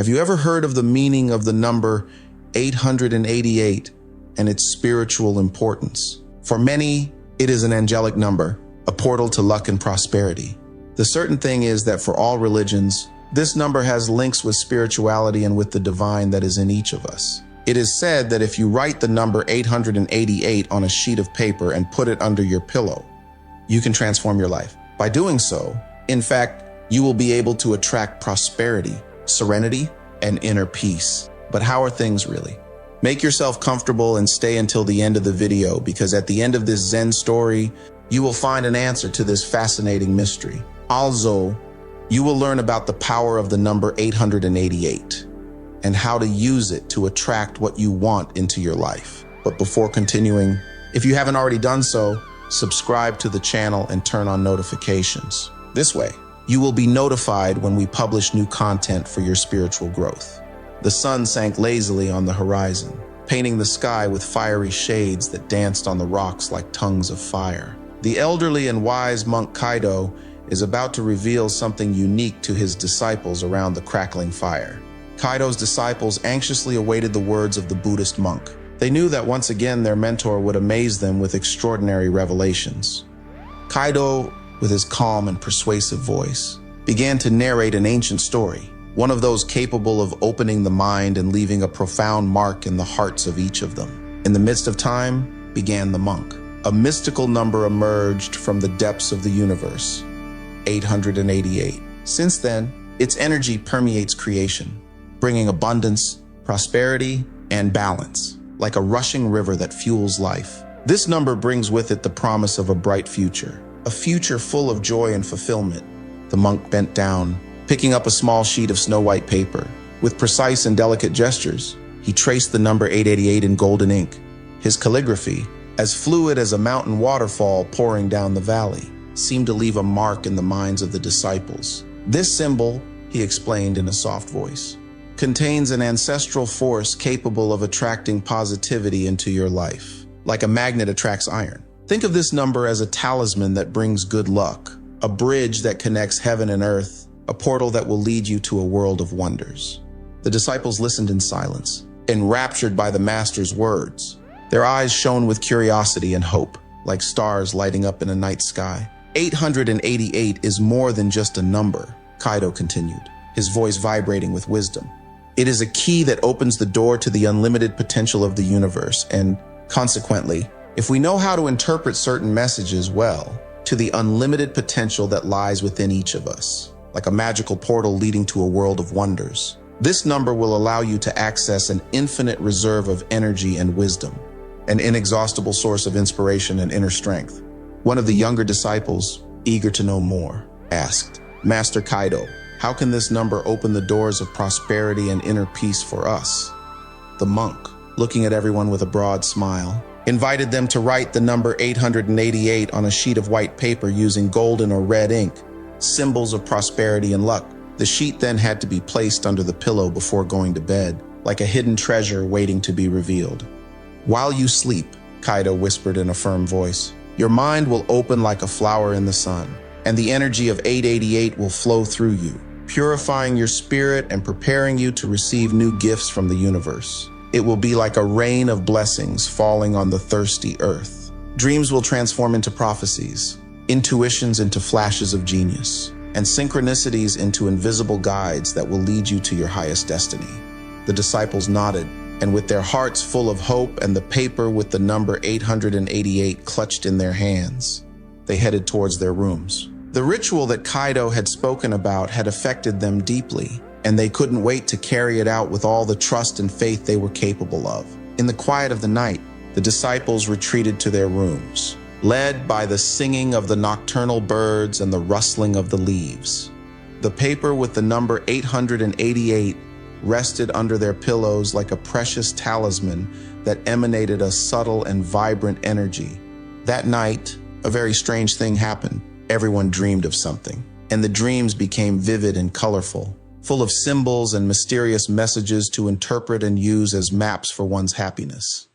Have you ever heard of the meaning of the number 888 and its spiritual importance? For many, it is an angelic number, a portal to luck and prosperity. The certain thing is that for all religions, this number has links with spirituality and with the divine that is in each of us. It is said that if you write the number 888 on a sheet of paper and put it under your pillow, you can transform your life. By doing so, in fact, you will be able to attract prosperity, serenity, and inner peace. But how are things really? Make yourself comfortable and stay until the end of the video, because at the end of this Zen story, you will find an answer to this fascinating mystery. Also, you will learn about the power of the number 888 and how to use it to attract what you want into your life. But before continuing, if you haven't already done so, subscribe to the channel and turn on notifications. This way, you will be notified when we publish new content for your spiritual growth. The sun sank lazily on the horizon, painting the sky with fiery shades that danced on the rocks like tongues of fire. The elderly and wise monk Kaido is about to reveal something unique to his disciples around the crackling fire. Kaido's disciples anxiously awaited the words of the Buddhist monk. They knew that once again their mentor would amaze them with extraordinary revelations. Kaido, with his calm and persuasive voice, began to narrate an ancient story, one of those capable of opening the mind and leaving a profound mark in the hearts of each of them. In the midst of time began the monk. A mystical number emerged from the depths of the universe, 888. Since then, its energy permeates creation, bringing abundance, prosperity, and balance, like a rushing river that fuels life. This number brings with it the promise of a bright future, a future full of joy and fulfillment. The monk bent down, picking up a small sheet of snow-white paper. With precise and delicate gestures, he traced the number 888 in golden ink. His calligraphy, as fluid as a mountain waterfall pouring down the valley, seemed to leave a mark in the minds of the disciples. This symbol, he explained in a soft voice, contains an ancestral force capable of attracting positivity into your life, like a magnet attracts iron. Think of this number as a talisman that brings good luck, a bridge that connects heaven and earth, a portal that will lead you to a world of wonders. The disciples listened in silence, enraptured by the master's words. Their eyes shone with curiosity and hope, like stars lighting up in a night sky. 888 is more than just a number, Kaido continued, his voice vibrating with wisdom. It is a key that opens the door to the unlimited potential of the universe, and consequently, if we know how to interpret certain messages well, to the unlimited potential that lies within each of us, like a magical portal leading to a world of wonders. This number will allow you to access an infinite reserve of energy and wisdom, an inexhaustible source of inspiration and inner strength. One of the younger disciples, eager to know more, asked, "Master Kaido, how can this number open the doors of prosperity and inner peace for us?" The monk, looking at everyone with a broad smile, invited them to write the number 888 on a sheet of white paper using golden or red ink, symbols of prosperity and luck. The sheet then had to be placed under the pillow before going to bed, like a hidden treasure waiting to be revealed. "While you sleep," Kaido whispered in a firm voice, "your mind will open like a flower in the sun, and the energy of 888 will flow through you, purifying your spirit and preparing you to receive new gifts from the universe. It will be like a rain of blessings falling on the thirsty earth. Dreams will transform into prophecies, intuitions into flashes of genius, and synchronicities into invisible guides that will lead you to your highest destiny." The disciples nodded, and with their hearts full of hope and the paper with the number 888 clutched in their hands, they headed towards their rooms. The ritual that Kaido had spoken about had affected them deeply, and they couldn't wait to carry it out with all the trust and faith they were capable of. In the quiet of the night, the disciples retreated to their rooms, led by the singing of the nocturnal birds and the rustling of the leaves. The paper with the number 888 rested under their pillows like a precious talisman that emanated a subtle and vibrant energy. That night, a very strange thing happened. Everyone dreamed of something, and the dreams became vivid and colorful, full of symbols and mysterious messages to interpret and use as maps for one's happiness.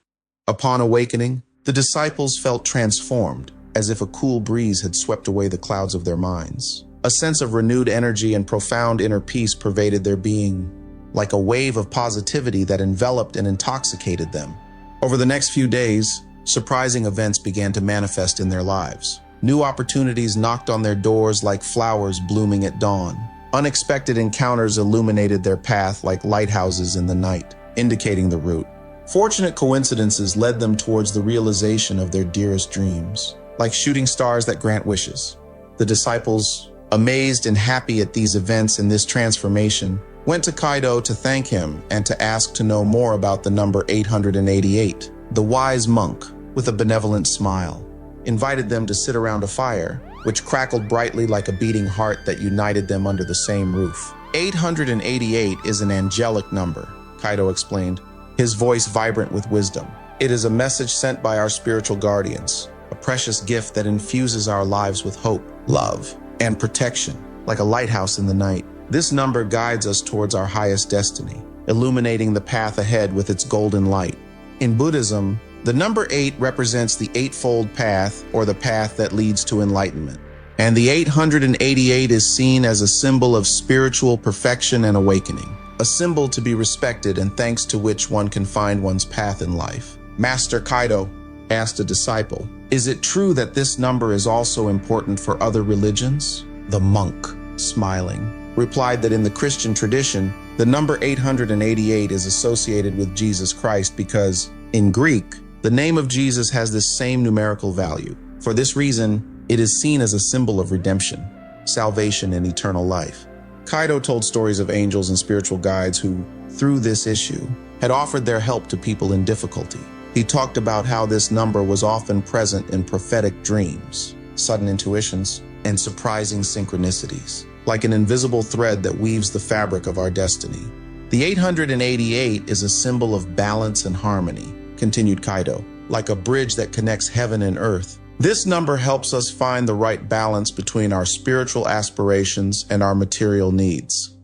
Upon awakening, the disciples felt transformed, as if a cool breeze had swept away the clouds of their minds. A sense of renewed energy and profound inner peace pervaded their being, like a wave of positivity that enveloped and intoxicated them. Over the next few days, surprising events began to manifest in their lives. New opportunities knocked on their doors like flowers blooming at dawn. Unexpected encounters illuminated their path like lighthouses in the night, indicating the route. Fortunate coincidences led them towards the realization of their dearest dreams, like shooting stars that grant wishes. The disciples, amazed and happy at these events and this transformation, went to Kaido to thank him and to ask to know more about the number 888. The wise monk, with a benevolent smile, invited them to sit around a fire, which crackled brightly like a beating heart that united them under the same roof. 888 is an angelic number, Kaido explained, his voice vibrant with wisdom. It is a message sent by our spiritual guardians, a precious gift that infuses our lives with hope, love, and protection, like a lighthouse in the night. This number guides us towards our highest destiny, illuminating the path ahead with its golden light. In Buddhism, the number 8 represents the eightfold path, or the path that leads to enlightenment. And the 888 is seen as a symbol of spiritual perfection and awakening, a symbol to be respected and thanks to which one can find one's path in life. Master Kaido asked a disciple, "Is it true that this number is also important for other religions?" The monk, smiling, replied that in the Christian tradition, the number 888 is associated with Jesus Christ because, in Greek, the name of Jesus has this same numerical value. For this reason, it is seen as a symbol of redemption, salvation, and eternal life. Kaido told stories of angels and spiritual guides who, through this issue, had offered their help to people in difficulty. He talked about how this number was often present in prophetic dreams, sudden intuitions, and surprising synchronicities, like an invisible thread that weaves the fabric of our destiny. The 888 is a symbol of balance and harmony, continued Kaido, like a bridge that connects heaven and earth. This number helps us find the right balance between our spiritual aspirations and our material needs.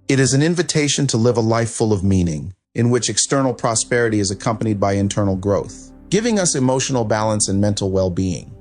It is an invitation to live a life full of meaning, in which external prosperity is accompanied by internal growth, giving us emotional balance and mental well-being.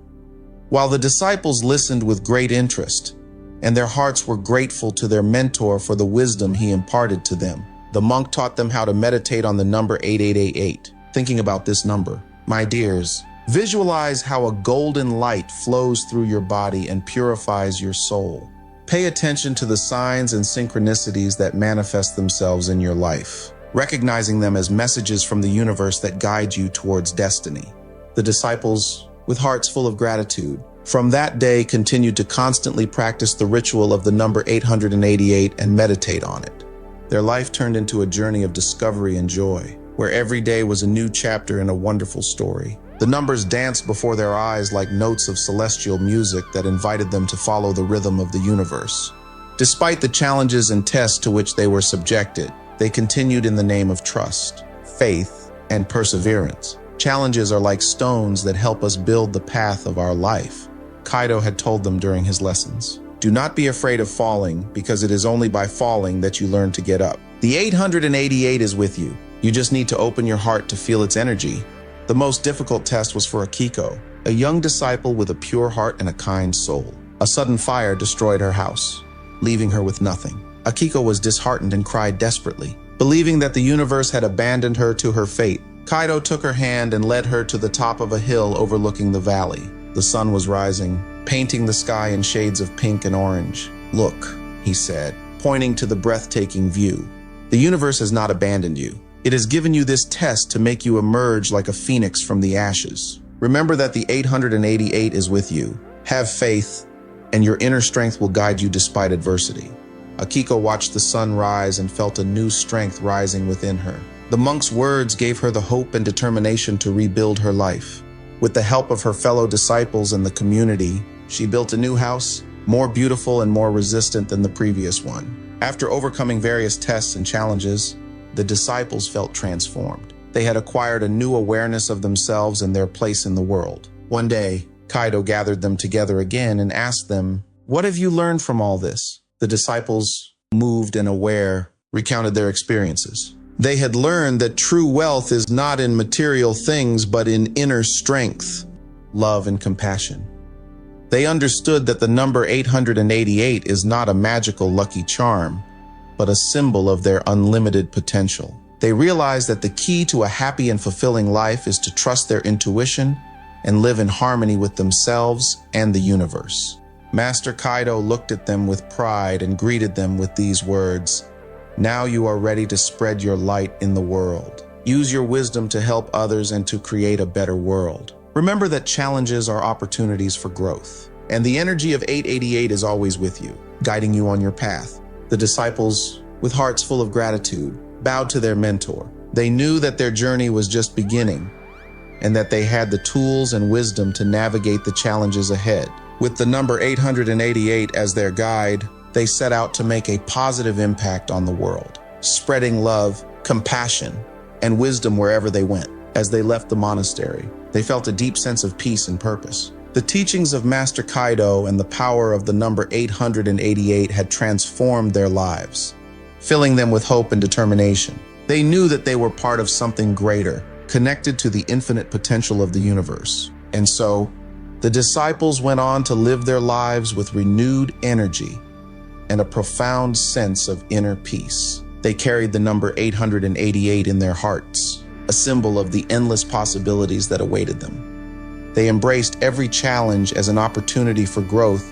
While the disciples listened with great interest, and their hearts were grateful to their mentor for the wisdom he imparted to them, the monk taught them how to meditate on the number 8888. Thinking about this number, my dears, visualize how a golden light flows through your body and purifies your soul. Pay attention to the signs and synchronicities that manifest themselves in your life, recognizing them as messages from the universe that guide you towards destiny. The disciples, with hearts full of gratitude, from that day continued to constantly practice the ritual of the number 888 and meditate on it. Their life turned into a journey of discovery and joy, where every day was a new chapter in a wonderful story. The numbers danced before their eyes like notes of celestial music that invited them to follow the rhythm of the universe. Despite the challenges and tests to which they were subjected, they continued in the name of trust, faith, and perseverance. Challenges are like stones that help us build the path of our life, Kaido had told them during his lessons. Do not be afraid of falling, because it is only by falling that you learn to get up. The 888 is with you. You just need to open your heart to feel its energy. The most difficult test was for Akiko, a young disciple with a pure heart and a kind soul. A sudden fire destroyed her house, leaving her with nothing. Akiko was disheartened and cried desperately. Believing that the universe had abandoned her to her fate, Kaido took her hand and led her to the top of a hill overlooking the valley. The sun was rising, painting the sky in shades of pink and orange. "Look," he said, pointing to the breathtaking view. "The universe has not abandoned you. It has given you this test to make you emerge like a phoenix from the ashes. Remember that the 888 is with you. Have faith, and your inner strength will guide you despite adversity." Akiko watched the sun rise and felt a new strength rising within her. The monk's words gave her the hope and determination to rebuild her life. With the help of her fellow disciples and the community, she built a new house, more beautiful and more resistant than the previous one. After overcoming various tests and challenges, the disciples felt transformed. They had acquired a new awareness of themselves and their place in the world. One day, Kaido gathered them together again and asked them, "What have you learned from all this?" The disciples, moved and aware, recounted their experiences. They had learned that true wealth is not in material things but in inner strength, love, and compassion. They understood that the number 888 is not a magical lucky charm, but a symbol of their unlimited potential. They realized that the key to a happy and fulfilling life is to trust their intuition and live in harmony with themselves and the universe. Master Kaido looked at them with pride and greeted them with these words, "Now you are ready to spread your light in the world. Use your wisdom to help others and to create a better world. Remember that challenges are opportunities for growth, and the energy of 888 is always with you, guiding you on your path." The disciples, with hearts full of gratitude, bowed to their mentor. They knew that their journey was just beginning, and that they had the tools and wisdom to navigate the challenges ahead. With the number 888 as their guide, they set out to make a positive impact on the world, spreading love, compassion, and wisdom wherever they went. As they left the monastery, they felt a deep sense of peace and purpose. The teachings of Master Kaido and the power of the number 888 had transformed their lives, filling them with hope and determination. They knew that they were part of something greater, connected to the infinite potential of the universe. And so, the disciples went on to live their lives with renewed energy and a profound sense of inner peace. They carried the number 888 in their hearts, a symbol of the endless possibilities that awaited them. They embraced every challenge as an opportunity for growth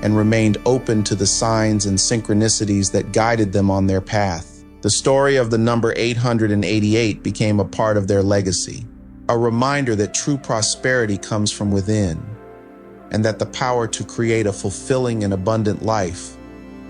and remained open to the signs and synchronicities that guided them on their path. The story of the number 888 became a part of their legacy, a reminder that true prosperity comes from within, and that the power to create a fulfilling and abundant life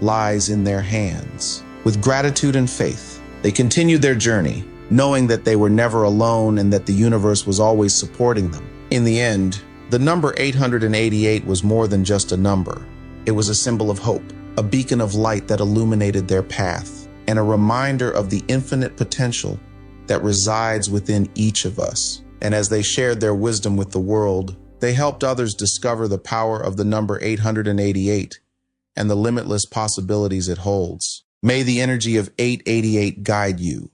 lies in their hands. With gratitude and faith, they continued their journey, knowing that they were never alone and that the universe was always supporting them. In the end, the number 888 was more than just a number. It was a symbol of hope, a beacon of light that illuminated their path, and a reminder of the infinite potential that resides within each of us. And as they shared their wisdom with the world, they helped others discover the power of the number 888 and the limitless possibilities it holds. May the energy of 888 guide you,